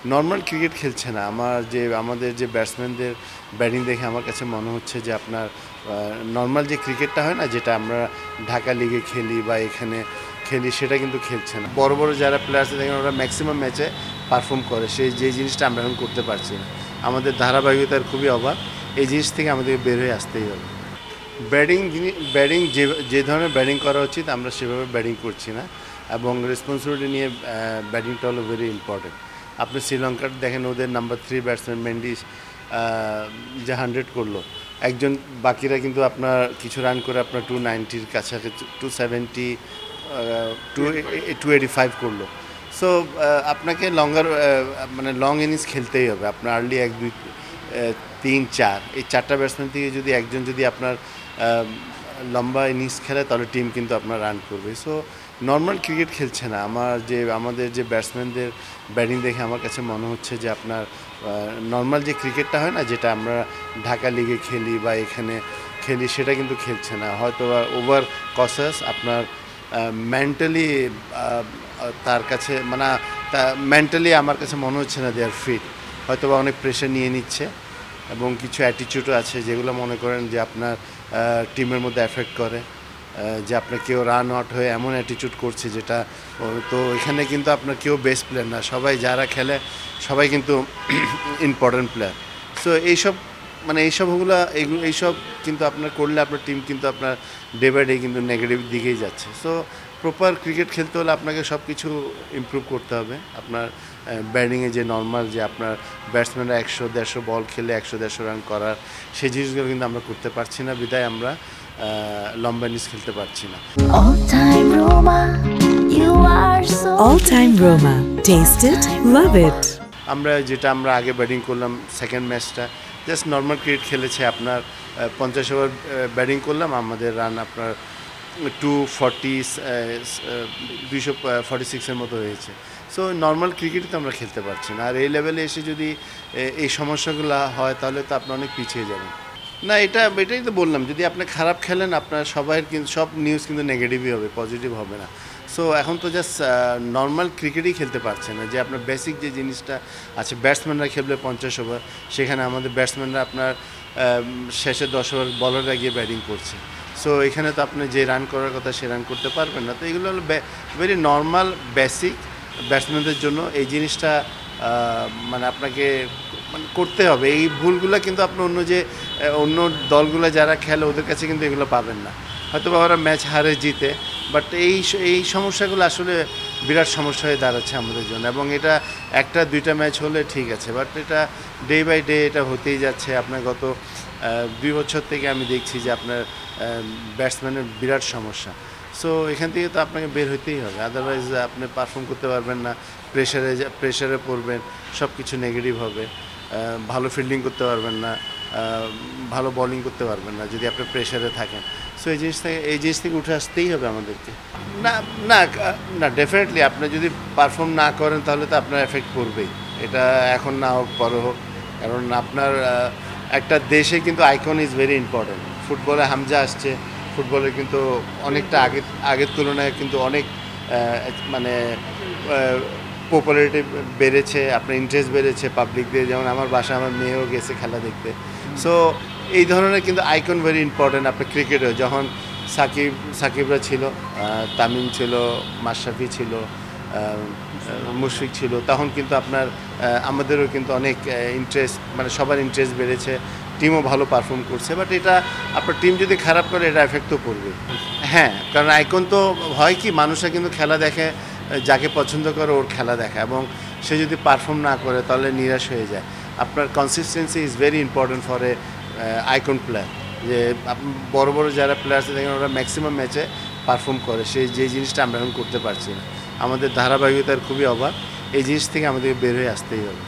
Normal cricket খেলছে না। আমাদের যে ব্যাটসম্যানদের ব্যাটিং দেখে আমার কাছে মনে হচ্ছে যে আপনার নরমাল যে ক্রিকেটটা হয় না, যেটা আমরা ঢাকা লিগে খেলি বা এখানে খেলি, সেটা কিন্তু খেলছে না। বড় বড় যারা প্লেয়ার আছে দেখেন, ওরা ম্যাক্সিমাম ম্যাচে পারফর্ম করে, যে জিনিসটা আমরা এখন করতে পারছি না। আমাদের ধারাবাহিকতার খুবই অভাব। এই জিনিস থেকে আমাদেরকে বের হয়ে আসতেই হবে। ব্যাটিং যে ধরনের ব্যাটিং করা উচিত আমরা সেভাবে ব্যাটিং করছি না, এবং রেসপন্সিবিলিটি নিয়ে ব্যাটিংটা হলো ভেরি ইম্পর্টেন্ট। আপনি শ্রীলঙ্কার দেখেন, ওদের নাম্বার 3 ব্যাটসম্যান মেন্ডিস যে 100 করলো, একজন, বাকিরা কিন্তু আপনার কিছু রান করে আপনার 290-র কাছাকাছি, 270, 285 করলো। সো আপনাকে মানে লং ইনিংস খেলতেই হবে। আপনার আর্লি 1, 2, 3, 4 এই 4টা ব্যাটসম্যান থেকে যদি একজন যদি আপনার লম্বা ইনিংস খেলে, তাহলে টিম কিন্তু আপনার রান করবে। সো নর্মাল ক্রিকেট খেলছে না। আমাদের যে ব্যাটসম্যানদের ব্যাটিং দেখে আমার কাছে মনে হচ্ছে যে আপনার নর্মাল যে ক্রিকেটটা হয় না, যেটা আমরা ঢাকা লিগে খেলি বা এখানে খেলি, সেটা কিন্তু খেলছে না। হয়তো ওভার কসাস আপনার মেন্টালি তার কাছে মানে মেন্টালি আমার কাছে মনে হচ্ছে না দে আর ফিট। হয়তো বা অনেক প্রেশার নিয়ে নিচ্ছে, এবং কিছু অ্যাটিটিউডও আছে যেগুলো মনে করেন যে আপনার টিমের মধ্যে এফেক্ট করে, যে আপনার কেউ রান আউট হয়ে এমন অ্যাটিটিউড করছে যেটা, তো এখানে কিন্তু আপনার কেউ বেস্ট প্লেয়ার না, সবাই যারা খেলে সবাই কিন্তু ইম্পর্টেন্ট প্লেয়ার। সো এইসব কিন্তু আপনার করলে আপনার টিম কিন্তু আপনার ডে বাই ডে কিন্তু নেগেটিভ দিকেই যাচ্ছে। সো প্রপার ক্রিকেট খেলতে হলে আপনাকে সব কিছু ইমপ্রুভ করতে হবে। আপনার ব্যাটিংয়ে যে নর্মাল যে আপনার ব্যাটসম্যানরা 100-150 বল খেলে 100-150 রান করার, সেই জিনিসগুলো কিন্তু আমরা করতে পারছি না, বিধায় আমরা লম্বা ইনিংস খেলতে পারছি না। All time Roma. Taste it, love it. আমরা আগে ব্যাটিং করলাম, সেকেন্ড ম্যাচটা জাস্ট নর্মাল ক্রিকেট খেলেছে। আপনার 50 ওভার ব্যাটিং করলাম, আমাদের রান আপনার 246-এর মতো হয়েছে। সো নর্মাল ক্রিকেট তো আমরা খেলতে পারছি না। আর এই লেভেলে এসে যদি এই সমস্যাগুলো হয়, তাহলে তো আপনি অনেক পিছিয়ে যাবেন। না, এটাই তো বললাম, যদি আপনি খারাপ খেলেন, আপনার সব নিউজ কিন্তু নেগেটিভই হবে, পজিটিভ হবে না। সো এখন তো জাস্ট নর্মাল ক্রিকেটই খেলতে পারছে না, যে আপনার বেসিক যে জিনিসটা আছে। ব্যাটসম্যানরা খেলবে 50 ওভার, সেখানে আমাদের ব্যাটসম্যানরা আপনার শেষে 10 ওভার বলাররা গিয়ে ব্যাটিং করছে। সো এখানে তো আপনি যে রান করার কথা সে রান করতে পারবেন না। তো এগুলো হলো ভেরি নর্মাল বেসিক ব্যাটসম্যানদের জন্য। এই জিনিসটা মানে আপনাকে করতে হবে। এই ভুলগুলো কিন্তু আপনি অন্য দলগুলো যারা খেলে, ওদের কাছে কিন্তু এগুলো পাবেন না। হয়তো বা ওরা ম্যাচ হারে জিতে, বাট এই সমস্যাগুলো আসলে বিরাট সমস্যা হয়ে দাঁড়াচ্ছে আমাদের জন্য। এবং এটা 1-2টা ম্যাচ হলে ঠিক আছে, বাট এটা ডে বাই ডে এটা হতেই যাচ্ছে। আপনার গত 2 বছর থেকে আমি দেখছি যে আপনার ব্যাটসম্যানের বিরাট সমস্যা। সো এখান থেকে তো আপনাকে বের হতেই হবে, আদারওয়াইজ আপনি পারফর্ম করতে পারবেন না। প্রেশারে পড়বেন, সব কিছু নেগেটিভ হবে। ভালো ফিল্ডিং করতে পারবেন না, ভালো বোলিং করতে পারবেন না যদি আপনি প্রেশারে থাকেন। সো এই জিনিস থেকে উঠে আসতেই হবে আমাদেরকে। না না না ডেফিনেটলি আপনি যদি পারফর্ম না করেন, তাহলে তো আপনার এফেক্ট পড়বেই। এটা এখন না হোক, পরে হোক। কারণ আপনার একটা দেশে কিন্তু আইকন ইজ ভেরি ইম্পর্টেন্ট। ফুটবলে হামজা আসছে, ফুটবলে কিন্তু অনেকটা আগের তুলনায় কিন্তু অনেক মানে পপুলারিটি বেড়েছে, আপনার ইন্টারেস্ট বেড়েছে পাবলিকদের। যেমন আমার বাসায় আমার মেয়েও গেছে খেলা দেখতে। সো এই ধরনের কিন্তু আইকন ভেরি ইম্পর্টেন্ট। আপনার ক্রিকেটেও যখন সাকিবরা ছিল, তামিম ছিল, মাশরাফি ছিল, মুশফিক ছিল, তখন কিন্তু আপনার আমাদেরও কিন্তু অনেক ইন্টারেস্ট, মানে সবার ইন্টারেস্ট বেড়েছে, টিমও ভালো পারফর্ম করছে। বাট এটা আপনার টিম যদি খারাপ করে, এটা এফেক্ট তো পড়বে। হ্যাঁ, কারণ আইকন তো হয় কি, মানুষরা কিন্তু খেলা দেখে, যাকে পছন্দ করে ওর খেলা দেখা, এবং সে যদি পারফর্ম না করে, তাহলে নিরাশ হয়ে যায়। আপনার consistency is very important for a icon player. যে বড় বড় যারা প্লেয়ার আছে দেখেন, ওরা ম্যাক্সিমাম ম্যাচে পারফর্ম করে, যে জিনিসটা আমরা এখন করতে পারছি না। আমাদের ধারাবাহিকতার খুবই অভাব। এই জিনিস থেকে আমাদেরকে বের হয়ে আসতেই হবে।